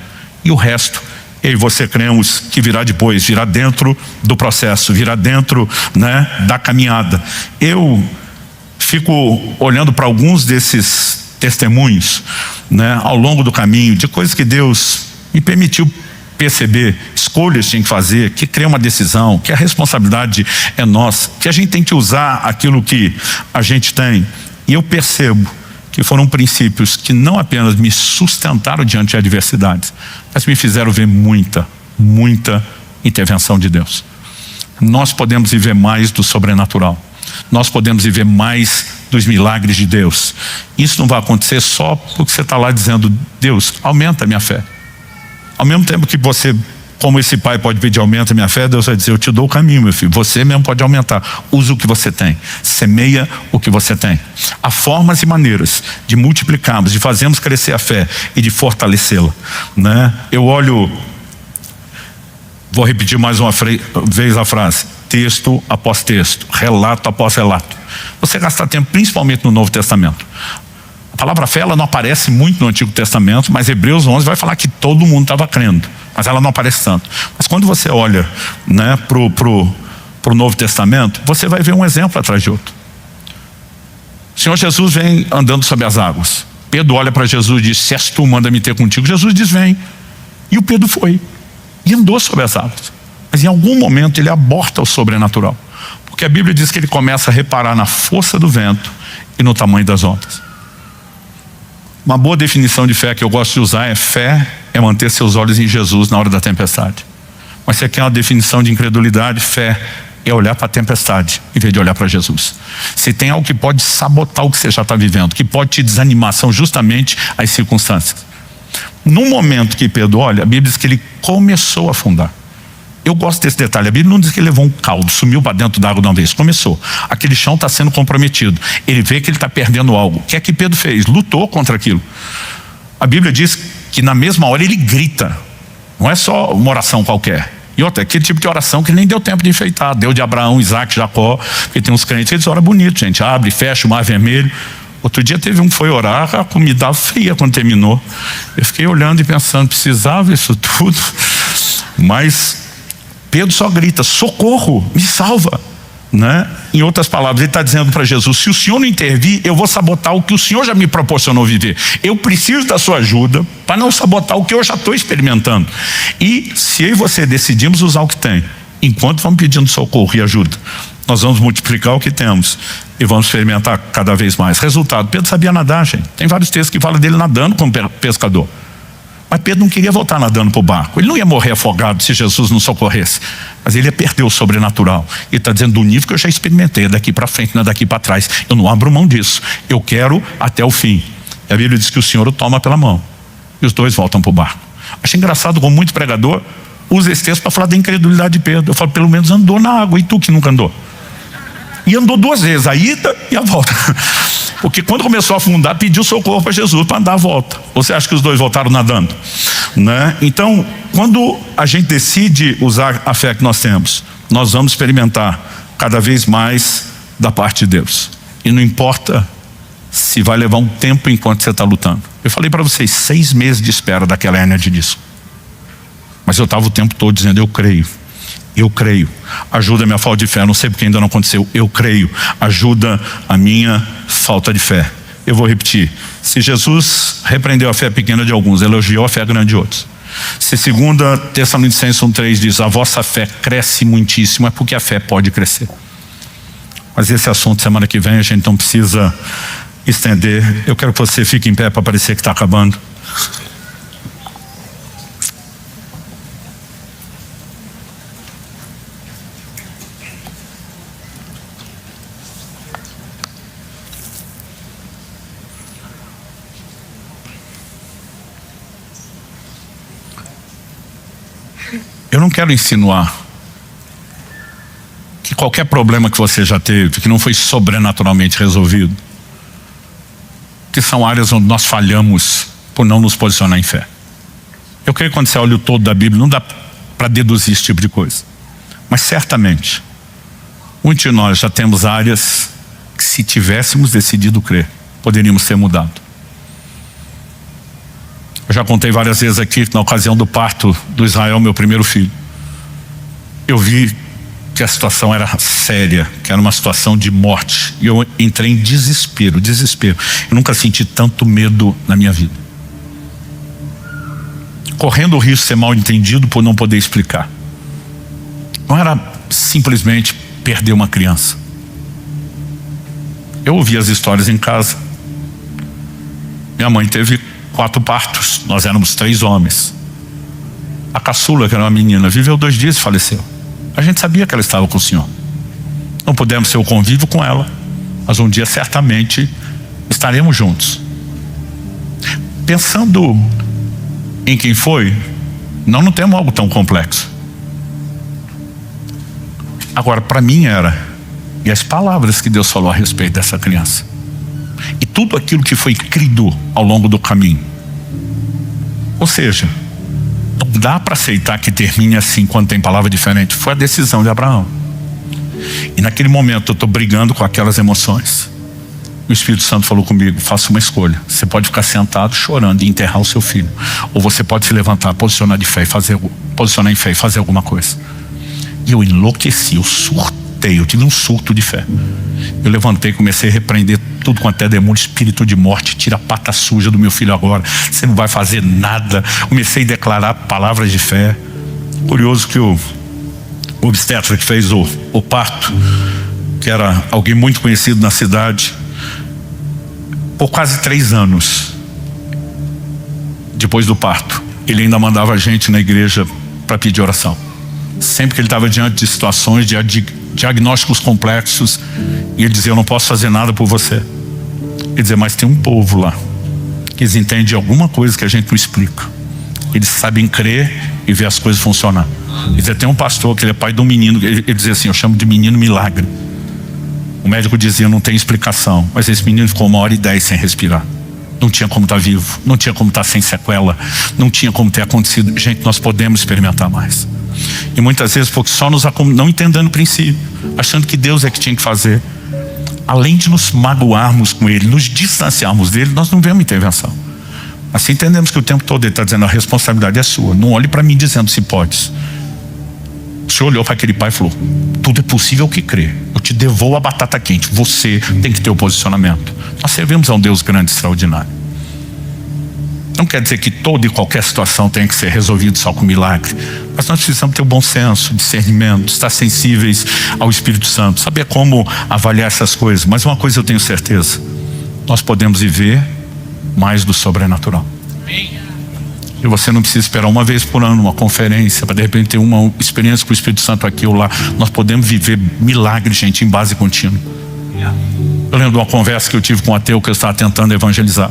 A: e o resto eu e você cremos que virá depois, virá dentro do processo, virá dentro, né, da caminhada. Eu fico olhando para alguns desses testemunhos, né, ao longo do caminho, de coisas que Deus me permitiu perceber, escolhas que tinha que fazer, que cria uma decisão, que a responsabilidade é nossa, que a gente tem que usar aquilo que a gente tem. E eu percebo que foram princípios que não apenas me sustentaram diante de adversidades, mas me fizeram ver muita intervenção de Deus. Nós podemos viver mais do sobrenatural. Nós podemos viver mais dos milagres de Deus. Isso não vai acontecer só porque você está lá dizendo, Deus, aumenta a minha fé. Ao mesmo tempo que você, como esse pai pode pedir aumenta a minha fé, Deus vai dizer, eu te dou o caminho, meu filho. Você mesmo pode aumentar. Usa o que você tem. Semeia o que você tem. Há formas e maneiras de multiplicarmos, de fazermos crescer a fé e de fortalecê-la, né? Eu olho, vou repetir mais uma vez a frase, texto após texto, relato após relato. Você gasta tempo principalmente no Novo Testamento. A palavra fé, ela não aparece muito no Antigo Testamento, mas Hebreus 11 vai falar que todo mundo estava crendo, mas ela não aparece tanto. Mas quando você olha, né, pro Novo Testamento, você vai ver um exemplo atrás de outro. O Senhor Jesus vem andando sobre as águas. Pedro olha para Jesus e diz, se és tu, manda-me ter contigo. Jesus diz, vem. E o Pedro foi e andou sobre as águas. Mas em algum momento ele aborta o sobrenatural, porque a Bíblia diz que ele começa a reparar na força do vento e no tamanho das ondas. Uma boa definição de fé que eu gosto de usar é: fé é manter seus olhos em Jesus na hora da tempestade. Mas se aqui é uma definição de incredulidade, fé é olhar para a tempestade em vez de olhar para Jesus. Se tem algo que pode sabotar o que você já está vivendo, que pode te desanimar, são justamente as circunstâncias. No momento que Pedro olha, a Bíblia diz que ele começou a afundar. Eu gosto desse detalhe. A Bíblia não diz que ele levou um caldo, sumiu para dentro da água de uma vez. Começou. Aquele chão está sendo comprometido. Ele vê que ele está perdendo algo. O que é que Pedro fez? Lutou contra aquilo. A Bíblia diz que na mesma hora ele grita. Não é só uma oração qualquer. E outra, aquele tipo de oração que nem deu tempo de enfeitar. Deus de Abraão, Isaac, Jacó. Porque tem uns crentes, eles oram bonito, gente. Abre, fecha o mar vermelho. Outro dia teve um que foi orar, a comida estava fria quando terminou. Eu fiquei olhando e pensando, precisava isso tudo? Mas Pedro só grita, socorro, me salva, né? Em outras palavras, ele está dizendo para Jesus, se o Senhor não intervir, eu vou sabotar o que o Senhor já me proporcionou viver. Eu preciso da sua ajuda para não sabotar o que eu já estou experimentando. E se eu e você decidimos usar o que tem, enquanto vamos pedindo socorro e ajuda, nós vamos multiplicar o que temos e vamos experimentar cada vez mais. Resultado, Pedro sabia nadar, gente. Tem vários textos que falam dele nadando como pescador. Mas Pedro não queria voltar nadando para o barco. Ele não ia morrer afogado se Jesus não socorresse. Mas ele ia perder o sobrenatural. Ele está dizendo do nível que eu já experimentei, daqui para frente, não é daqui para trás. Eu não abro mão disso. Eu quero até o fim. E a Bíblia diz que o Senhor o toma pela mão. E os dois voltam para o barco. Acho engraçado como muito pregador usa esse texto para falar da incredulidade de Pedro. Eu falo, pelo menos andou na água. E tu que nunca andou? E andou 2 vezes, a ida e a volta. Porque quando começou a afundar, pediu socorro para Jesus para andar a volta. Você acha que os dois voltaram nadando? Né? Então, quando a gente decide usar a fé que nós temos, nós vamos experimentar cada vez mais da parte de Deus. E não importa se vai levar um tempo enquanto você está lutando. Eu falei para vocês, 6 meses de espera daquela hérnia de disco. Mas eu estava o tempo todo dizendo, eu creio. Eu creio, ajuda a minha falta de fé, não sei porque ainda não aconteceu, eu creio, ajuda a minha falta de fé. Eu vou repetir, se Jesus repreendeu a fé pequena de alguns, elogiou a fé grande de outros. Se 2 Tessalonicenses 1:3 diz, a vossa fé cresce muitíssimo, é porque a fé pode crescer. Mas esse assunto semana que vem a gente não precisa estender. Eu quero que você fique em pé para parecer que está acabando. Eu não quero insinuar que qualquer problema que você já teve, que não foi sobrenaturalmente resolvido, que são áreas onde nós falhamos por não nos posicionar em fé. Eu creio que quando você olha o todo da Bíblia, não dá para deduzir esse tipo de coisa. Mas certamente, muitos de nós já temos áreas que, se tivéssemos decidido crer, poderíamos ser mudados. Eu já contei várias vezes aqui que na ocasião do parto do Israel, meu primeiro filho, eu vi que a situação era séria, que era uma situação de morte. E eu entrei em desespero. Eu nunca senti tanto medo na minha vida. Correndo o risco de ser mal entendido por não poder explicar. Não era simplesmente perder uma criança. Eu ouvi as histórias em casa. Minha mãe teve 4 partos, nós éramos 3 homens. A caçula, que era uma menina, viveu 2 dias e faleceu. A gente sabia que ela estava com o Senhor. Não pudemos ter o convívio com ela, mas um dia certamente estaremos juntos. Pensando em quem foi, não temos algo tão complexo. Agora, para mim era, e as palavras que Deus falou a respeito dessa criança, e tudo aquilo que foi crido ao longo do caminho. Ou seja, não dá para aceitar que termine assim quando tem palavra diferente. Foi a decisão de Abraão. E naquele momento eu estou brigando com aquelas emoções. O Espírito Santo falou comigo, faça uma escolha. Você pode ficar sentado chorando e enterrar o seu filho, ou você pode se levantar, posicionar em fé e fazer alguma coisa. E eu enlouqueci, eu surtei, eu tive um surto de fé. Eu levantei, comecei a repreender tudo quanto é demônio, espírito de morte, tira a pata suja do meu filho agora, você não vai fazer nada. Comecei a declarar palavras de fé. Curioso que o obstetra que fez o parto, que era alguém muito conhecido na cidade, por quase 3 anos depois do parto, ele ainda mandava a gente na igreja para pedir oração. Sempre que ele estava diante de situações, diante diagnósticos complexos, e ele dizia: eu não posso fazer nada por você. Ele dizia: mas tem um povo lá que eles entendem alguma coisa que a gente não explica. Eles sabem crer e ver as coisas funcionar. Ele dizia: tem um pastor que ele é pai de um menino, ele dizia assim: eu chamo de menino milagre. O médico dizia: não tem explicação, mas esse menino ficou 1h10 sem respirar. Não tinha como estar vivo, não tinha como estar sem sequela, não tinha como ter acontecido. Gente, nós podemos experimentar mais. E muitas vezes porque só não entendendo o princípio, achando que Deus é que tinha que fazer. Além de nos magoarmos com Ele, nos distanciarmos dele, nós não vemos intervenção. Assim entendemos que o tempo todo Ele está dizendo: a responsabilidade é sua. Não olhe para mim dizendo se podes. O Senhor olhou para aquele pai e falou: tudo é possível que crê. Eu te devolvo a batata quente. Você tem que ter o posicionamento. Nós servimos a um Deus grande e extraordinário. Não quer dizer que toda e qualquer situação tenha que ser resolvida só com milagre. Mas nós precisamos ter o bom senso, discernimento, estar sensíveis ao Espírito Santo, saber como avaliar essas coisas. Mas uma coisa eu tenho certeza: nós podemos viver mais do sobrenatural. E você não precisa esperar uma vez por ano uma conferência para de repente ter uma experiência com o Espírito Santo aqui ou lá. Nós podemos viver milagres, gente, em base contínua. Eu lembro de uma conversa que eu tive com um ateu que eu estava tentando evangelizar.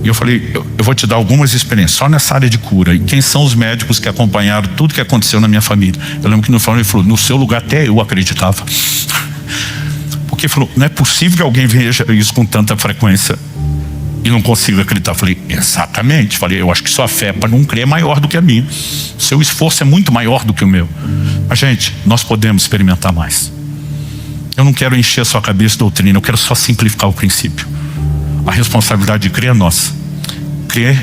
A: E eu falei: eu vou te dar algumas experiências só nessa área de cura. E quem são os médicos que acompanharam tudo que aconteceu na minha família? Eu lembro que no final ele falou: no seu lugar até eu acreditava. Porque ele falou: não é possível que alguém veja isso com tanta frequência e não consiga acreditar. Eu falei: exatamente. Falei: eu acho que sua fé para não crer é maior do que a minha. Seu esforço é muito maior do que o meu. Mas, gente, nós podemos experimentar mais. Eu não quero encher a sua cabeça de doutrina, eu quero só simplificar o princípio. A responsabilidade de crer é nossa. Crer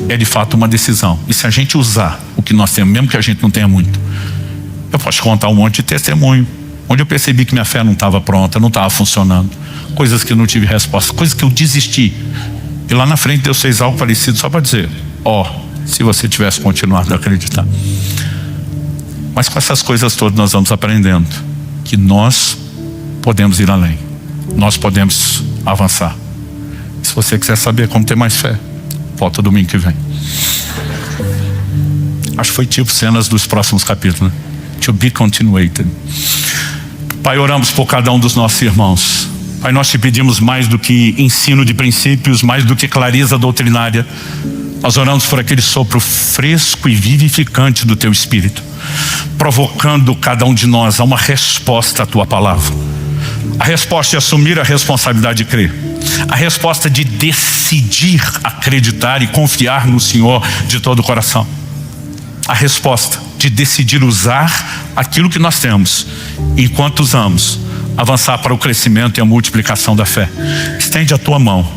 A: é de fato uma decisão. E se a gente usar o que nós temos, mesmo que a gente não tenha muito, eu posso contar um monte de testemunho onde eu percebi que minha fé não estava pronta, não estava funcionando, coisas que eu não tive resposta, coisas que eu desisti, e lá na frente Deus fez algo parecido só para dizer: se você tivesse continuado a acreditar. Mas com essas coisas todas nós vamos aprendendo que nós podemos ir além, nós podemos avançar. Se você quiser saber como ter mais fé, volta domingo que vem. Acho que foi tipo cenas dos próximos capítulos, né? To be continuated. Pai, oramos por cada um dos nossos irmãos. Pai, nós te pedimos mais do que ensino de princípios, mais do que clareza doutrinária. Nós oramos por aquele sopro fresco e vivificante do teu Espírito, provocando cada um de nós a uma resposta à tua palavra. A resposta de assumir a responsabilidade de crer. A resposta de decidir acreditar e confiar no Senhor de todo o coração. A resposta de decidir usar aquilo que nós temos, enquanto usamos, avançar para o crescimento e a multiplicação da fé. Estende a tua mão,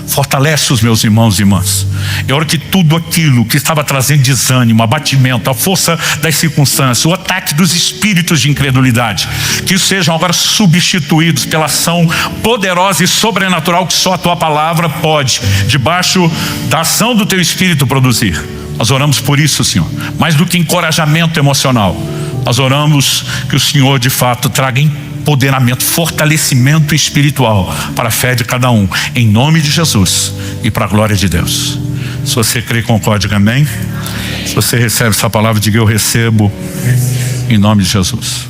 A: fortalece os meus irmãos e irmãs. Eu oro que tudo aquilo que estava trazendo desânimo, abatimento, a força das circunstâncias, o ataque dos espíritos de incredulidade, que sejam agora substituídos pela ação poderosa e sobrenatural que só a tua palavra pode, debaixo da ação do teu Espírito, produzir. Nós oramos por isso, Senhor. Mais do que encorajamento emocional, nós oramos que o Senhor de fato traga empoderamento, fortalecimento espiritual para a fé de cada um, em nome de Jesus e para a glória de Deus. Se você crê, concorde, amém? Se você recebe essa palavra, diga: eu recebo, em nome de Jesus.